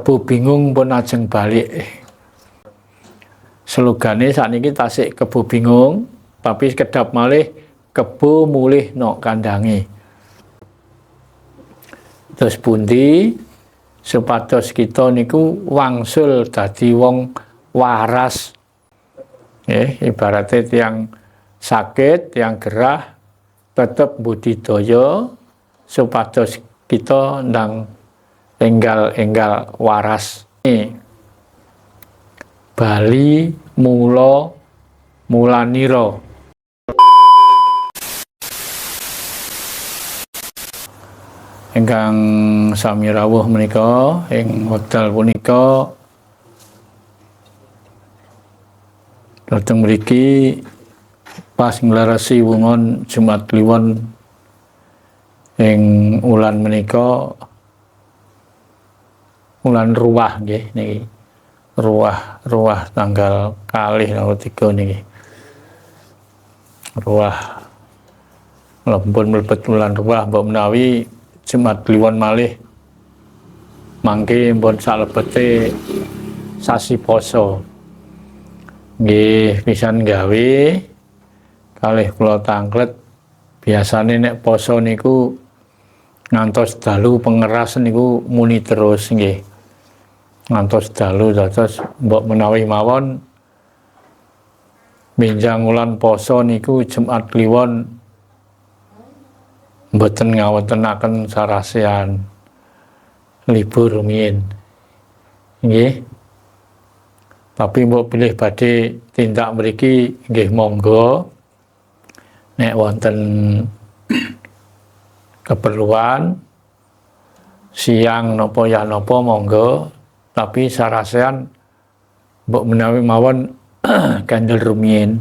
Kebu bingung pun ajeng balik. Slogane sakniki tasik kebu bingung, tapi kedap malih kebu mulih nok kandangi. Terus pundi supados kita niku wangsul dadi wong waras. Ibaratnya yang sakit, yang gerah tetap budidaya supados kita ndang enggal waras. Bali mulanira. Ingkang sami rawuh menika ing wekdal punika dateng mriki pas nglarasi wungon Jumat Kliwon ing ulan menika ulan ruwah nggih niki. Ruwah tanggal kalih karo 3 niki. Ruwah lempun mlebet ulan ruwah mbok menawi Jumat Kliwon malih mangke pun salebete sasi poso. Nggih pisan gawe kalih kula tanglet biasane nek poso niku ngantos dalu pengeras niku muni terus nggih. Ngantos dalu dados mbok menawi mawon benjang wulan poso niku Jumat Kliwon mboten ngawontenaken sarasean libur rumiyin. Nggih. Tapi mbok pilih badhe tindak mriki nggih monggo. Nek wonten keperluan siang napa ya napa monggo, tapi sarasean mbok menawi mawon kandel rumiyin.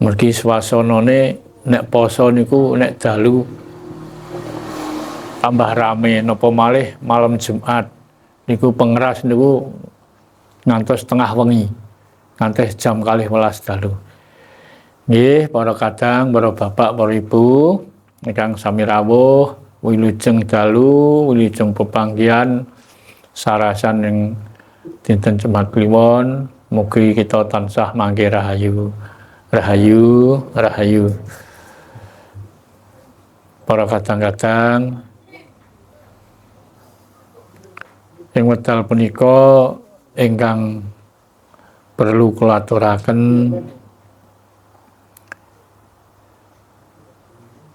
Mergi swasanane nek poso niku nek dalu tambah rame napa malih malam Jumat niku pengeras niku ngantos tengah wengi ngantos jam 12 dalu. Nggih para kadang, para bapak, para ibu ingkang sami rawuh wilujeng dalu, wilujeng pepanggihan sarasan ing dinten Jumat Kliwon, mugi kita tansah mangke rahayu. Rahayu. Para kadang-kadang ing wekdal punika ingkang perlu kula aturaken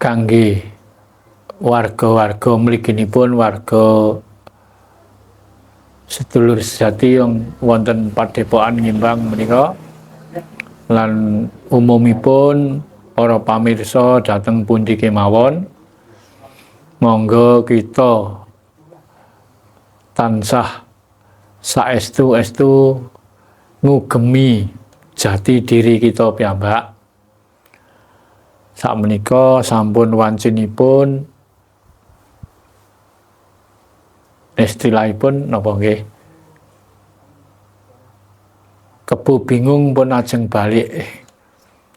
kangge warga-warga mliginipun warga sedulur sejati yang wonten Padepokan Ngimbang menika lan umumipun para pamirsa dhateng pundi kemawon monggo kita tansah saestu-estu ngugemi jati diri kita piyambak. Sakmenika sampun wancinipun istilahipun napa nggih? Kebu bingung pun ajeng balik.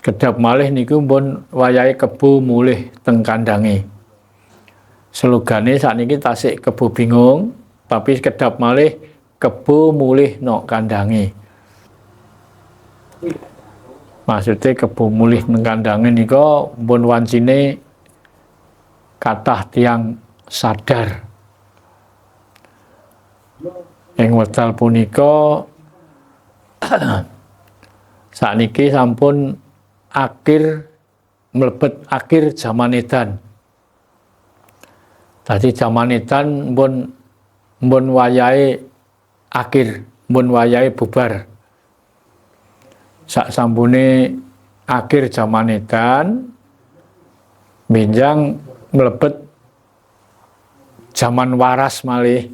Kedap malih niku pun wayahe kebu mulih teng kandange. Slogane sakniki tasik kebu bingung, tapi kedap malih kebu mulih nok kandange. Maksudnya kebu mulih nang kandange nika pun wancine kathah tiyang sadar. Ing wekdal punika sakniki sampun mlebet akhir zaman edan. Dadi zaman edan pun wayahe akhir, pun wayahe bubar. Sak sampune akhir zaman edan benjang mlebet zaman waras malih.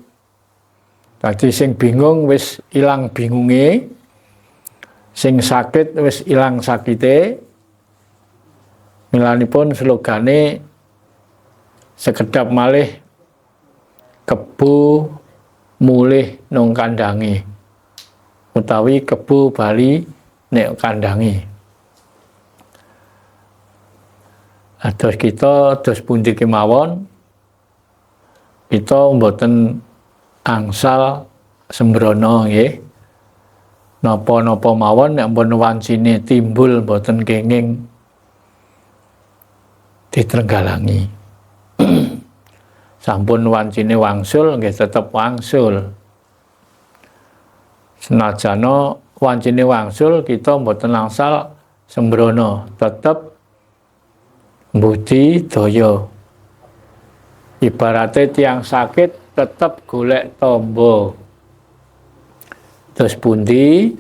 Dadi sing bingung wis ilang bingunge, sing sakit wis ilang sakite. Milanipun slogane sekedap malih kebu mulih nang kandange utawi kebu bali nek kandange. Ados kita dos pundi kemawon kita mboten angsal sembrono nggih. Napa-napa mawon nek ampun wancine timbul boten kenging diterenggalangi. Sampun wancine wangsul nggih tetep wangsul. Senajana wancine wangsul kita mboten angsal sembrono, tetep budidaya. Ibarate tiang sakit tetep golek tombo. Terus pundi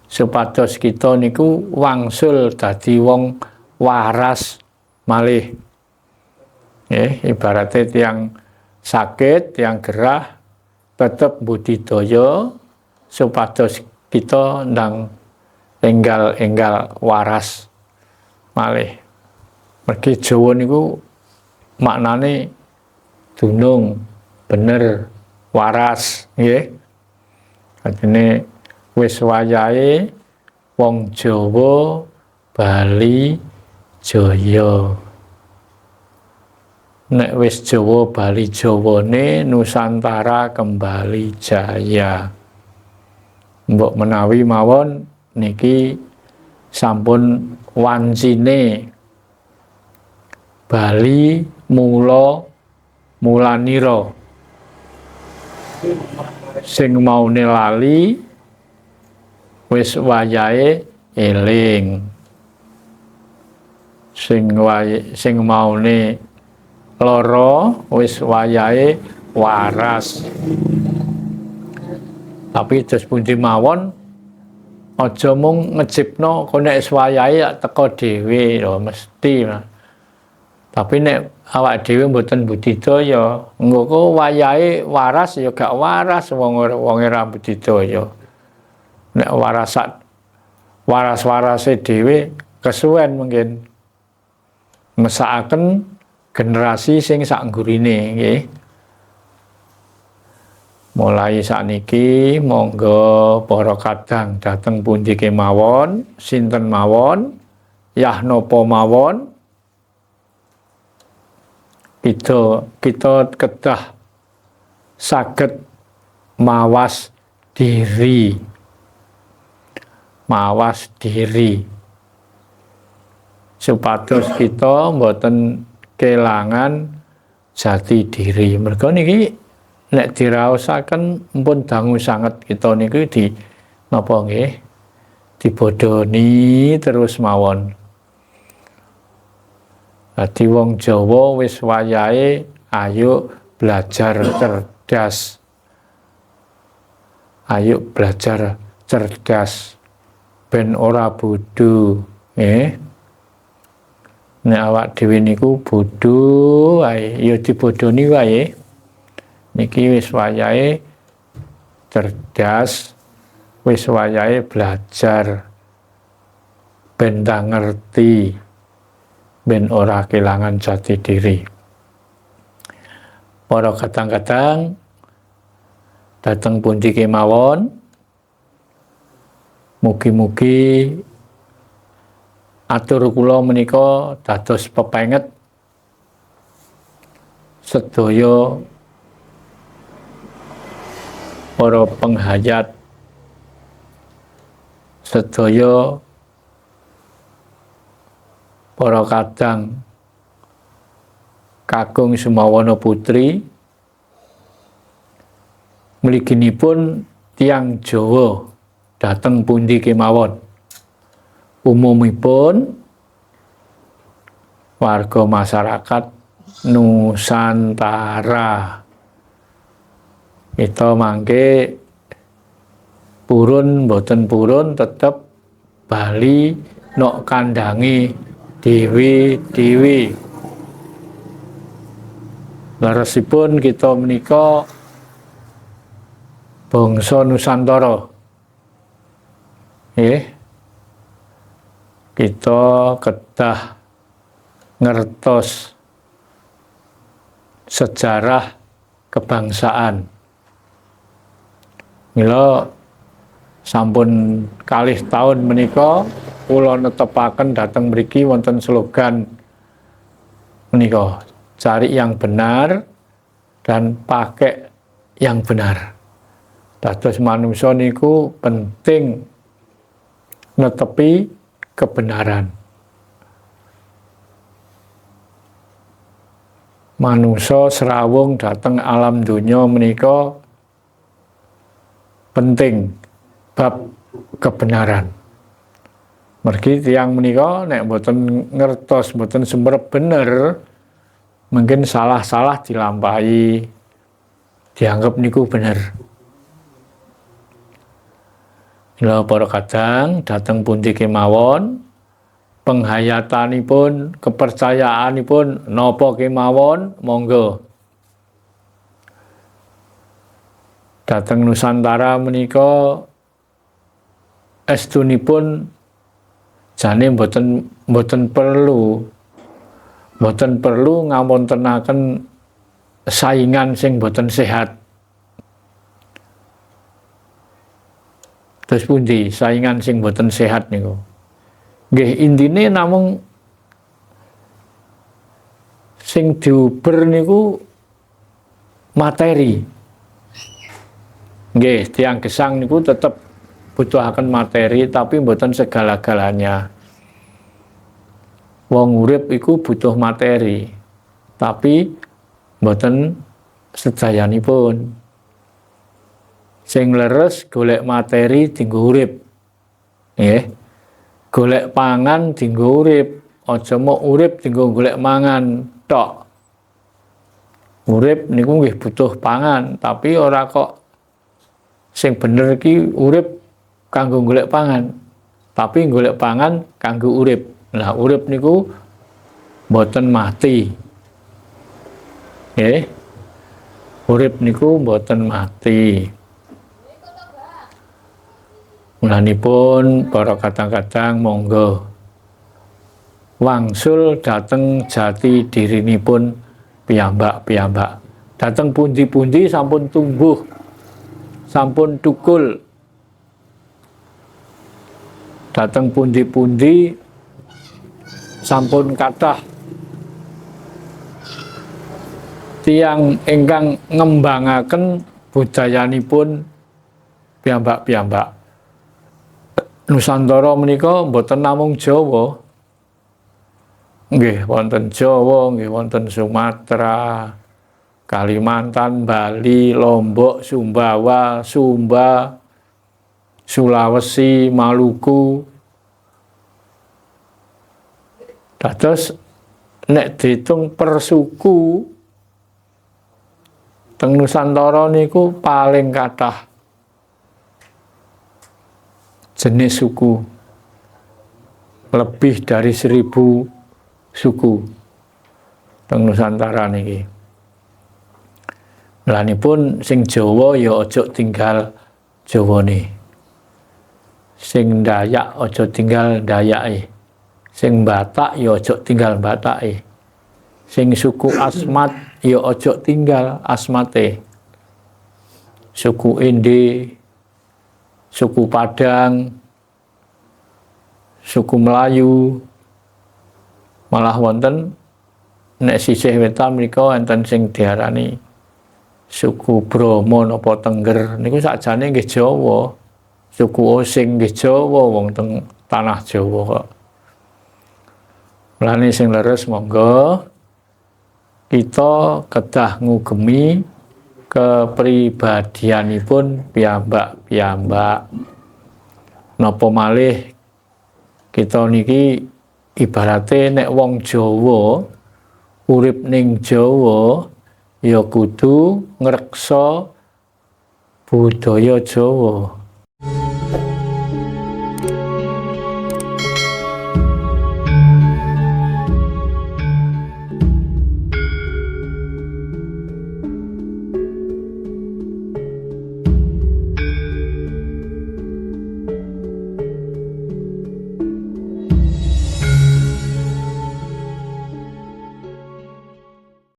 supados kita niku wangsul dadi wong waras malih. Ibarate tiang sakit, tiang gerah tetep budidaya supados kita ndang enggal waras malih. Mergi Jawa niku maknane dunung, bener, waras nggih. Artine wis wayahe wong Jawa bali jaya. Nek wis Jawa bali jawane Nusantara kembali jaya. Mbok menawi mawon niki sampun wancine Bali mulanira. Sing maune lali wis wayahe eling. Sing maune lara wis wayahe waras. Tapi terus pundi mawon aja mung ngejipno kok nek wayahe teko dhewe lho mesti. Tapi nek awak dhewe mboten budidaya, engko wayahe waras ya gak waras wong ora budidaya. Nek waras-warase dhewe kesuwen mungkin mesakaken generasi sing sak nggurine nggih. Mulai sakniki monggo para kadang dateng pundi kemawon, sinten mawon, yah napa mawon, kita kedah saged mawas diri supados kita mboten kelangan jati diri. Mergo niki nek diraosaken pun dangu sanget kita niku di napa nggih dibodoni terus mawon. Dadi wong Jawa wis wayahe ayo belajar cerdas. Ayo belajar cerdas ben ora bodho, nggih. Nek awak dhewe niku bodho ae ya dibodoni wae. Niki wis wayahe cerdas, wis wayahe belajar ben ngerti. Ben ora kelangan jati diri. Para kadang-kadang dateng pundi kemawon, mugi-mugi atur kula menika dados pepenget sedaya para penghayat, sedaya para kadang kakung Sumawana putri, mliginipun tiyang Jawa dateng pundi kemawon, umumipun warga masyarakat Nusantara, kita mangke purun boten purun tetep bali nok kandangi dewi. Leresipun kita menika bangsa Nusantara. Kita kedah ngertos sejarah kebangsaan. Mila sampun kalih tahun menika kula netepaken dhateng mriki wonten slogan menika, cari yang benar dan pakai yang benar. Dados manungsa niku penting netepi kebenaran. Manungsa serawung dateng alam donya menika penting bab kebenaran. Mergi tiyang menika nek mboten ngertos, mboten sumerep bener, mungkin salah-salah dilampahi, dianggap niku bener. Lha para kadang dateng pundi kemawon, penghayatanipun, kepercayaanipun napa kemawon, monggo. Dateng Nusantara menika estunipun jane mboten perlu ngawontenaken saingan sing mboten sehat. Terus pundi saingan sing mboten sehat niku? Nggih intine namung sing diuber niku materi. Nggih, tiyang gesang niku tetep butuhaken materi tapi mboten segala-galanya. Wong urip iku butuh materi, tapi mboten sedayanipun. Sing leres golek materi dienggo urip. Nggih. Golek pangan dienggo urip, aja mok urip dienggo golek mangan tok. Urip niku nggih butuh pangan, tapi ora kok sing bener iki urip kanggo golek pangan, tapi golek pangan kanggo urip. Lah urip niku mboten mati. Nggih. Urip niku mboten mati. Mulanipun para kadang-kadang monggo wangsul dateng jati dirinipun piyambak-piyambak. Dateng pundi-pundi sampun tumbuh, sampun tukul. Dateng pundi-pundi sampun kathah tiyang ingkang ngembangaken budayanipun piyambak-piyambak. Nusantara menika mboten namung Jawa. Nggih wonten Jawa, nggih wonten Sumatera, Kalimantan, Bali, Lombok, Sumbawa, Sumba, Sulawesi, Maluku. Dados nek diitung per suku teng Nusantara niku paling kathah jenis suku, lebih dari 1000 suku teng Nusantara niki. Lanipun sing Jawa ya aja tinggal Jawane, sing Dayak aja tinggal Dayake, sing Batak ya aja tinggal Batake, sing suku Asmat ya aja tinggal Asmate, suku Inde, suku Padang, suku Melayu, malah wonten nek sisih wetan menika enten sing diarani suku Bromo napa Tengger niku sakjane nggih Jawa. Suku Osing nggih Jawa, wong teng tanah Jawa kok. Mulane sing leres monggo kita kedah ngugemi kepribadianipun piyambak-piyambak. Napa malih kita niki ibarate nek wong Jawa urip ning Jawa ya kudu ngreksa budaya Jawa.